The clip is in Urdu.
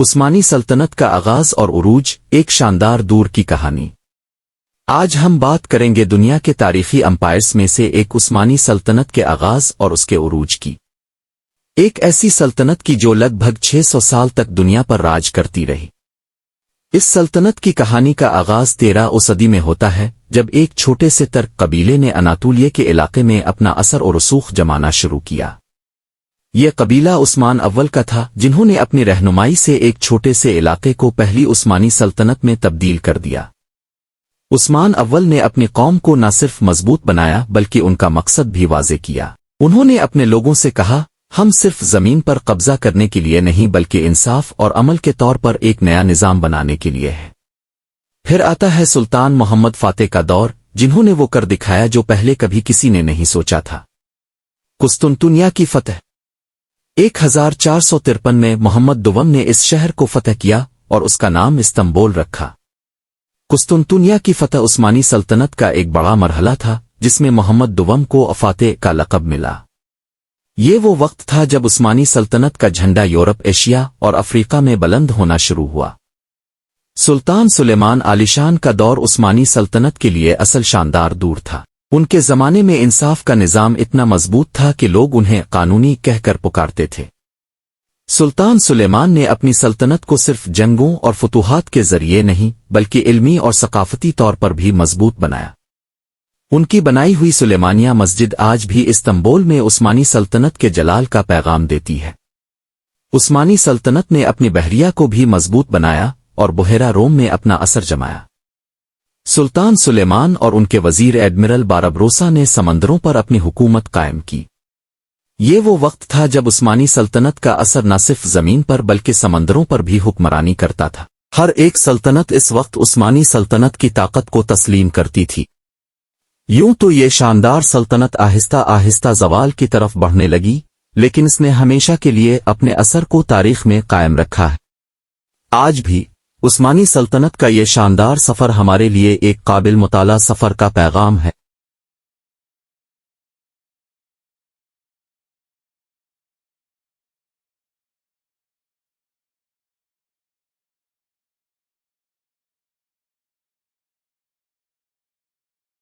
عثمانی سلطنت کا آغاز اور عروج، ایک شاندار دور کی کہانی۔ آج ہم بات کریں گے دنیا کے تاریخی امپائرز میں سے ایک عثمانی سلطنت کے آغاز اور اس کے عروج کی۔ ایک ایسی سلطنت کی جو لگ بھگ 600 سال تک دنیا پر راج کرتی رہی۔ اس سلطنت کی کہانی کا آغاز 13 صدی میں ہوتا ہے، جب ایک چھوٹے سے ترک قبیلے نے اناطولیہ کے علاقے میں اپنا اثر اور رسوخ جمانا شروع کیا۔ یہ قبیلہ عثمان اول کا تھا، جنہوں نے اپنی رہنمائی سے ایک چھوٹے سے علاقے کو پہلی عثمانی سلطنت میں تبدیل کر دیا۔ عثمان اول نے اپنی قوم کو نہ صرف مضبوط بنایا بلکہ ان کا مقصد بھی واضح کیا۔ انہوں نے اپنے لوگوں سے کہا، ہم صرف زمین پر قبضہ کرنے کے لیے نہیں بلکہ انصاف اور عمل کے طور پر ایک نیا نظام بنانے کے لیے ہے۔ پھر آتا ہے سلطان محمد فاتح کا دور، جنہوں نے وہ کر دکھایا جو پہلے کبھی کسی نے نہیں سوچا تھا۔ قسطنطنیہ کی فتح۔ 1453 میں محمد دوم نے اس شہر کو فتح کیا اور اس کا نام استنبول رکھا۔ قسطنطنیہ کی فتح عثمانی سلطنت کا ایک بڑا مرحلہ تھا، جس میں محمد دوم کو فاتح کا لقب ملا۔ یہ وہ وقت تھا جب عثمانی سلطنت کا جھنڈا یورپ، ایشیا اور افریقہ میں بلند ہونا شروع ہوا۔ سلطان سلیمان عالیشان کا دور عثمانی سلطنت کے لیے اصل شاندار دور تھا۔ ان کے زمانے میں انصاف کا نظام اتنا مضبوط تھا کہ لوگ انہیں قانونی کہہ کر پکارتے تھے۔ سلطان سلیمان نے اپنی سلطنت کو صرف جنگوں اور فتوحات کے ذریعے نہیں بلکہ علمی اور ثقافتی طور پر بھی مضبوط بنایا۔ ان کی بنائی ہوئی سلیمانیہ مسجد آج بھی استنبول میں عثمانی سلطنت کے جلال کا پیغام دیتی ہے۔ عثمانی سلطنت نے اپنی بحریہ کو بھی مضبوط بنایا اور بحیرہ روم میں اپنا اثر جمایا۔ سلطان سلیمان اور ان کے وزیر ایڈمرل باربروسا نے سمندروں پر اپنی حکومت قائم کی۔ یہ وہ وقت تھا جب عثمانی سلطنت کا اثر نہ صرف زمین پر بلکہ سمندروں پر بھی حکمرانی کرتا تھا۔ ہر ایک سلطنت اس وقت عثمانی سلطنت کی طاقت کو تسلیم کرتی تھی۔ یوں تو یہ شاندار سلطنت آہستہ آہستہ زوال کی طرف بڑھنے لگی، لیکن اس نے ہمیشہ کے لیے اپنے اثر کو تاریخ میں قائم رکھا ہے۔ آج بھی عثمانی سلطنت کا یہ شاندار سفر ہمارے لیے ایک قابل مطالعہ سفر کا پیغام ہے۔